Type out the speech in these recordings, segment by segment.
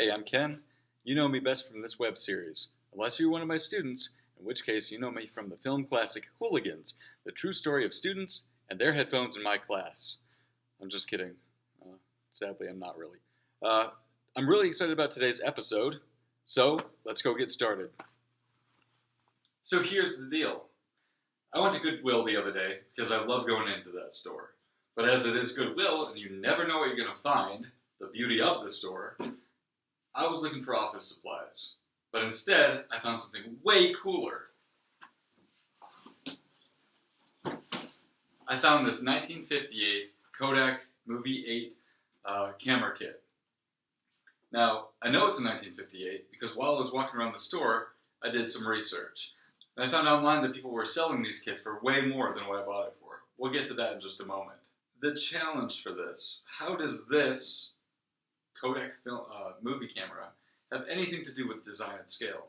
Hey, I'm Ken. You know me best from this web series, unless you're one of my students, in which case you know me from the film classic Hooligans, the true story of students and their headphones in my class. I'm just kidding. Sadly, I'm not really. I'm really excited about today's episode, so let's go get started. So here's the deal. I went to Goodwill the other day because I love going into that store. But as it is Goodwill and you never know what you're going to find, the beauty of the store, I was looking for office supplies. But instead, I found something way cooler. I found this 1958 Kodak Movie 8 camera kit. Now, I know it's a 1958 because while I was walking around the store, I did some research. And I found online that people were selling these kits for way more than what I bought it for. We'll get to that in just a moment. The challenge for this, how does this Kodak movie camera have anything to do with design at scale?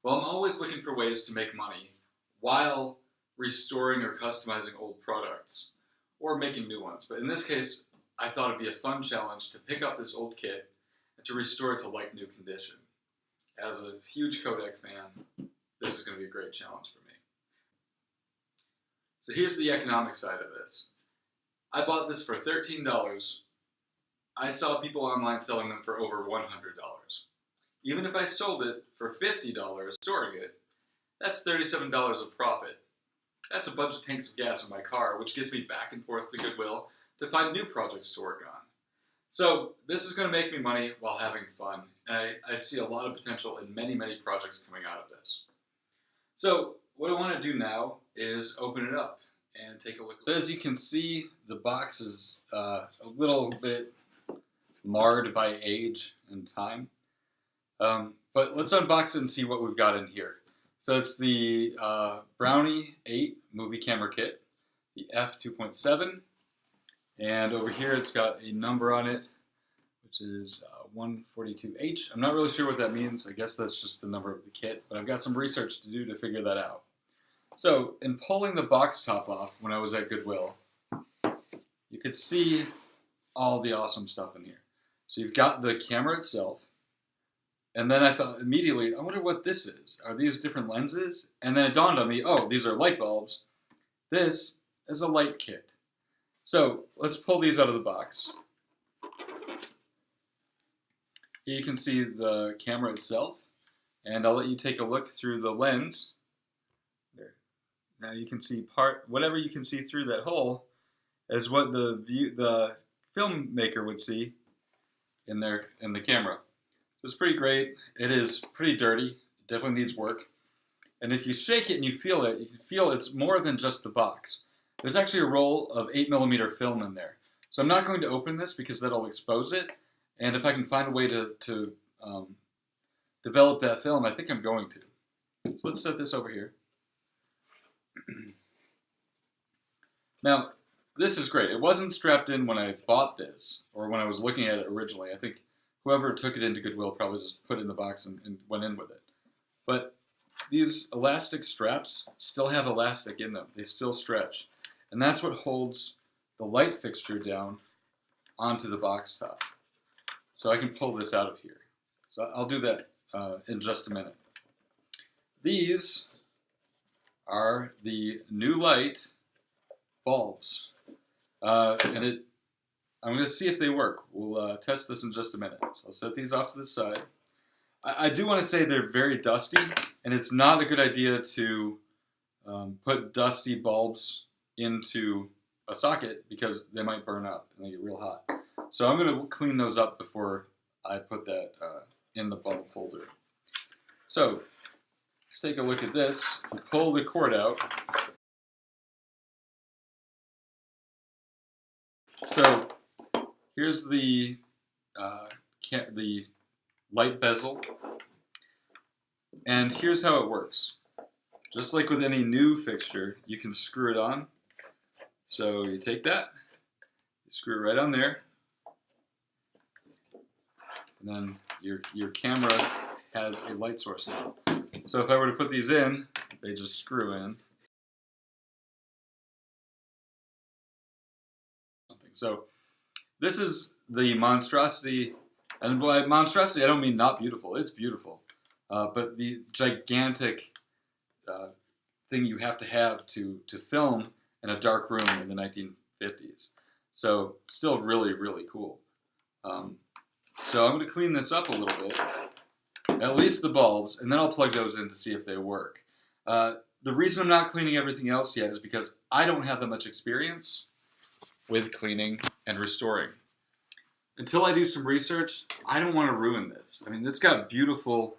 Well, I'm always looking for ways to make money while restoring or customizing old products or making new ones. But in this case, I thought it'd be a fun challenge to pick up this old kit and to restore it to like new condition. As a huge Kodak fan, this is going to be a great challenge for me. So here's the economic side of this. I bought this for $13. I saw people online selling them for over $100. Even if I sold it for $50 storing it, that's $37 of profit. That's a bunch of tanks of gas in my car, which gets me back and forth to Goodwill to find new projects to work on. So this is going to make me money while having fun, and I see a lot of potential in many, many projects coming out of this. So what I want to do now is open it up and take a look. So as you can see, the box is a little bit marred by age and time. But let's unbox it and see what we've got in here. So it's the Brownie 8 movie camera kit, the f2.7, and over here it's got a number on it, which is 142H. I'm not really sure what that means. I guess that's just the number of the kit, but I've got some research to do to figure that out. So in pulling the box top off when I was at Goodwill, you could see all the awesome stuff in here. So you've got the camera itself, and then I thought immediately, I wonder what this is. Are these different lenses? And then it dawned on me, oh, these are light bulbs. This is a light kit. So let's pull these out of the box. Here you can see the camera itself, and I'll let you take a look through the lens. There. Now you can see whatever you can see through that hole is what the filmmaker would see in the camera. So it's pretty great. It is pretty dirty. It definitely needs work. And if you shake it and you feel it, you can feel it's more than just the box. There's actually a roll of 8mm film in there. So I'm not going to open this because that'll expose it. And if I can find a way to develop that film, I think I'm going to. So let's set this over here. Now, this is great. It wasn't strapped in when I bought this, or when I was looking at it originally. I think whoever took it into Goodwill probably just put it in the box and went in with it. But these elastic straps still have elastic in them. They still stretch. And that's what holds the light fixture down onto the box top. So I can pull this out of here. So I'll do that in just a minute. These are the new light bulbs. I'm going to see if they work. We'll test this in just a minute. So I'll set these off to the side. I do want to say they're very dusty, and it's not a good idea to put dusty bulbs into a socket because they might burn up and they get real hot. So I'm going to clean those up before I put that in the bulb holder. So let's take a look at this. We pull the cord out. So here's the light bezel, and here's how it works. Just like with any new fixture, you can screw it on. So you take that, you screw it right on there, and then your camera has a light source now. So if I were to put these in, they just screw in. So this is the monstrosity And by monstrosity, I don't mean not beautiful. It's beautiful. But the gigantic thing you have to film in a dark room in the 1950s. So still really, really cool. So I'm going to clean this up a little bit, at least the bulbs, and then I'll plug those in to see if they work. The reason I'm not cleaning everything else yet is because I don't have that much experience with cleaning and restoring. Until I do some research, I don't want to ruin this. I mean, it's got a beautiful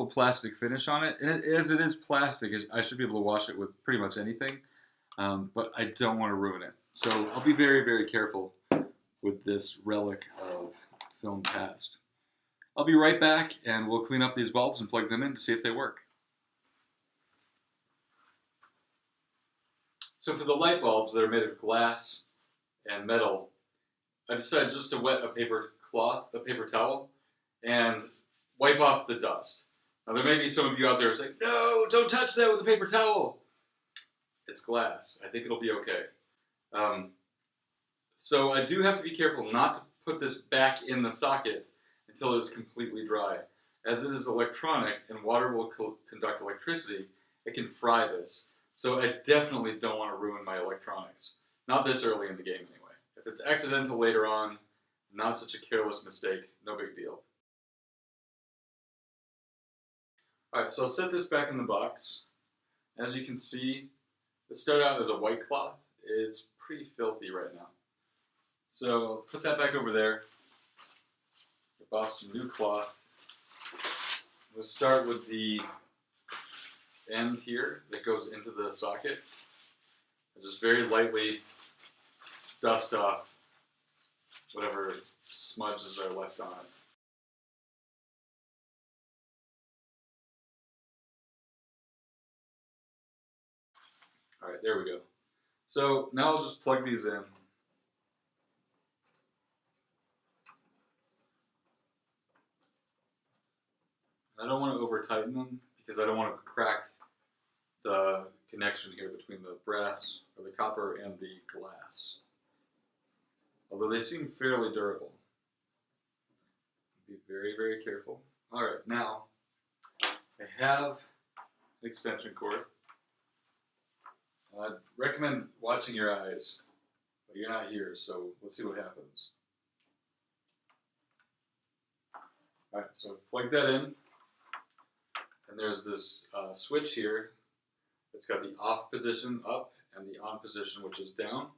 plastic finish on it. And as it is plastic, I should be able to wash it with pretty much anything. But I don't want to ruin it. So I'll be very, very careful with this relic of film past. I'll be right back, and we'll clean up these bulbs and plug them in to see if they work. So for the light bulbs that are made of glass and metal, I decided just to wet a paper towel, and wipe off the dust. Now there may be some of you out there saying, no, don't touch that with a paper towel. It's glass. I think it'll be okay. So I do have to be careful not to put this back in the socket until it is completely dry. As it is electronic and water will conduct electricity, it can fry this. So I definitely don't want to ruin my electronics. Not this early in the game anyway. If it's accidental later on, not such a careless mistake, no big deal. Alright, so I'll set this back in the box. As you can see, it started out as a white cloth. It's pretty filthy right now. So I'll put that back over there. Rip off some new cloth. We'll start with the end here that goes into the socket. And just very lightly dust off whatever smudges are left on it. Alright, there we go. So now I'll just plug these in. I don't want to over tighten them because I don't want to crack the connection here between the brass or the copper and the glass. Although they seem fairly durable. Be very, very careful. Alright, now I have an extension cord. I'd recommend watching your eyes, but you're not here, so let's see what happens. Alright, so plug that in, and there's this switch here. It's got the off position up and the on position, which is down.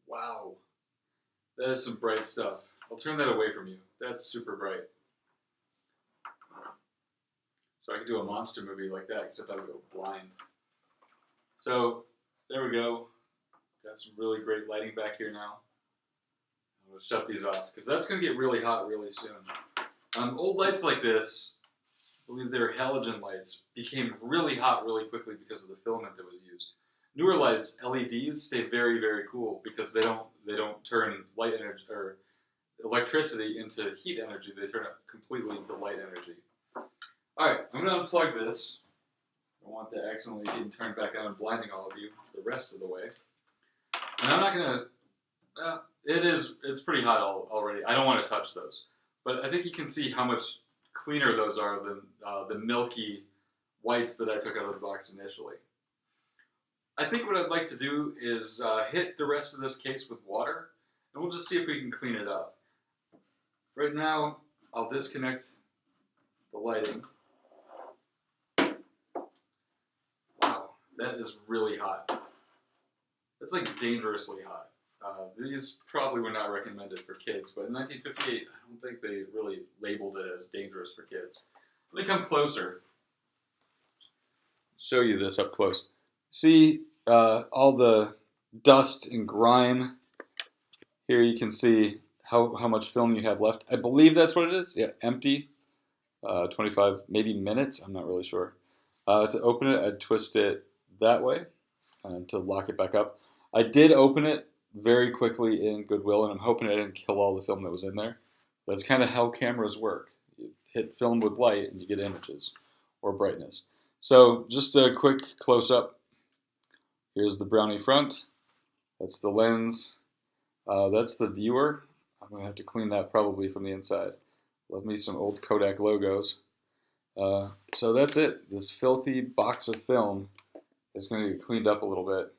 Wow, that is some bright stuff. I'll turn that away from you. That's super bright. So I could do a monster movie like that, except I would go blind. So there we go. Got some really great lighting back here now. I'm going to shut these off because that's going to get really hot really soon. Old lights like this, I believe they're halogen lights, became really hot really quickly because of the filament that was used. Newer lights, LEDs, stay very, very cool because they don't turn light energy or electricity into heat energy. They turn it completely into light energy. All right, I'm going to unplug this. I don't want that accidentally getting turned back on and blinding all of you the rest of the way. And I'm not going to, it's pretty hot already. I don't want to touch those. But I think you can see how much cleaner those are than the milky whites that I took out of the box initially. I think what I'd like to do is hit the rest of this case with water, and we'll just see if we can clean it up. Right now, I'll disconnect the lighting. Wow, that is really hot. It's like dangerously hot. These probably were not recommended for kids, but in 1958, I don't think they really labeled it as dangerous for kids. Let me come closer. Show you this up close. See all the dust and grime. Here you can see how much film you have left. I believe that's what it is. Yeah, empty. 25 maybe minutes. I'm not really sure. To open it, I'd twist it that way to lock it back up. I did open it very quickly in Goodwill, and I'm hoping it didn't kill all the film that was in there. That's kind of how cameras work. You hit film with light and you get images or brightness. So just a quick close-up. Here's the Brownie front. That's the lens. That's the viewer. I'm going to have to clean that probably from the inside. Love me some old Kodak logos. So that's it. This filthy box of film is going to get cleaned up a little bit.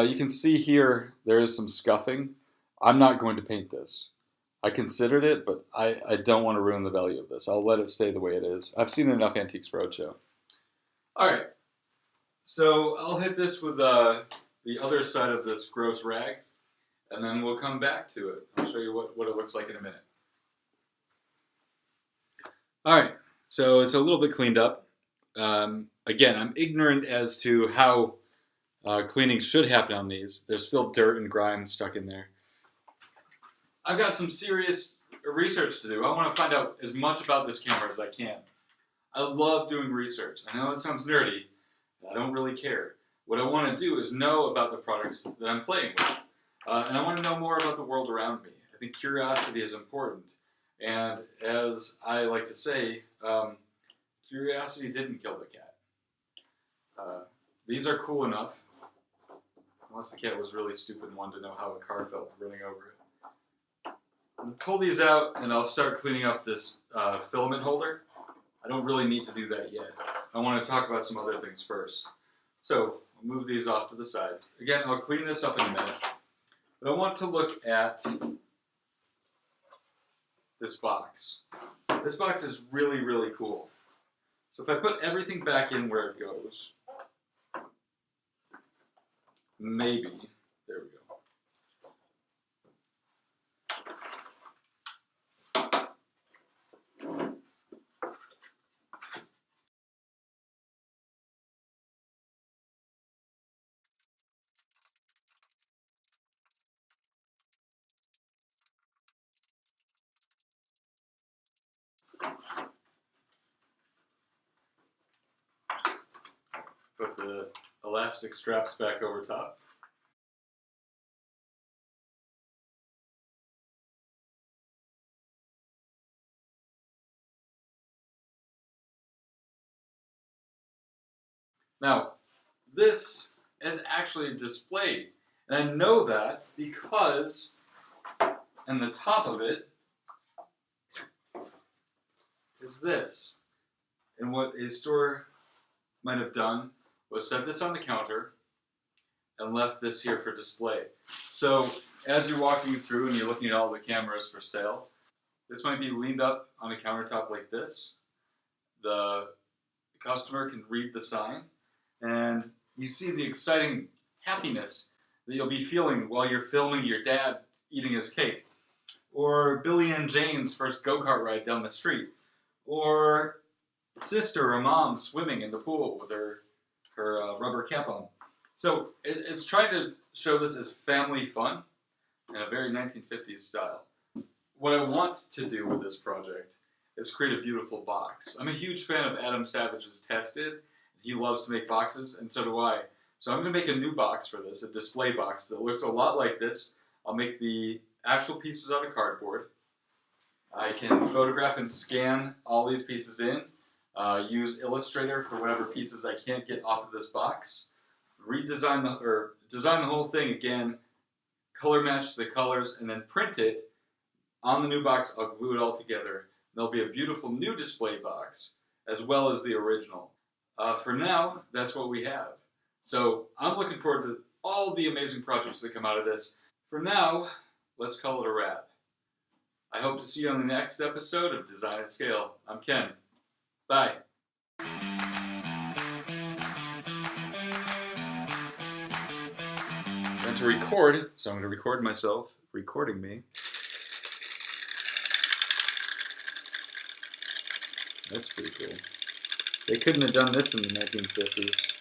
You can see here there is some scuffing. I'm not going to paint this. I considered it, but I don't want to ruin the value of this. I'll let it stay the way it is. I've seen enough Antiques Roadshow. Alright, so I'll hit this with the other side of this gross rag, and then we'll come back to it. I'll show you what it looks like in a minute. Alright, so it's a little bit cleaned up. Again, I'm ignorant as to how cleaning should happen on these. There's still dirt and grime stuck in there. I've got some serious research to do. I want to find out as much about this camera as I can. I love doing research. I know it sounds nerdy. I don't really care. What I want to do is know about the products that I'm playing with. And I want to know more about the world around me. I think curiosity is important. And as I like to say, curiosity didn't kill the cat. These are cool enough. Unless the cat was really stupid and wanted to know how a car felt running over it. I'll pull these out and I'll start cleaning up this filament holder. I don't really need to do that yet. I want to talk about some other things first. So I'll move these off to the side. Again, I'll clean this up in a minute. But I want to look at this box. This box is really, really cool. So if I put everything back in where it goes, maybe, there we go. Put the elastic straps back over top. Now, this is actually displayed, and I know that because on the top of it is this. And what a store might have done was set this on the counter and left this here for display. So as you're walking through and you're looking at all the cameras for sale, this might be leaned up on a countertop like this. The customer can read the sign, and you see the exciting happiness that you'll be feeling while you're filming your dad eating his cake, or Billy and Jane's first go-kart ride down the street, or sister or mom swimming in the pool with her rubber cap on. So it's trying to show this as family fun in a very 1950s style. What I want to do with this project is create a beautiful box. I'm a huge fan of Adam Savage's Tested. He loves to make boxes, and so do I. So I'm going to make a new box for this, a display box that looks a lot like this. I'll make the actual pieces out of cardboard. I can photograph and scan all these pieces in. Use Illustrator for whatever pieces I can't get off of this box. Design the whole thing again, color match the colors, and then print it on the new box. I'll glue it all together. There'll be a beautiful new display box, as well as the original. For now, that's what we have. So I'm looking forward to all the amazing projects that come out of this. For now, let's call it a wrap. I hope to see you on the next episode of Design at Scale. I'm Ken. Bye. And to record, so I'm going to record myself recording me. That's pretty cool. They couldn't have done this in the 1950s.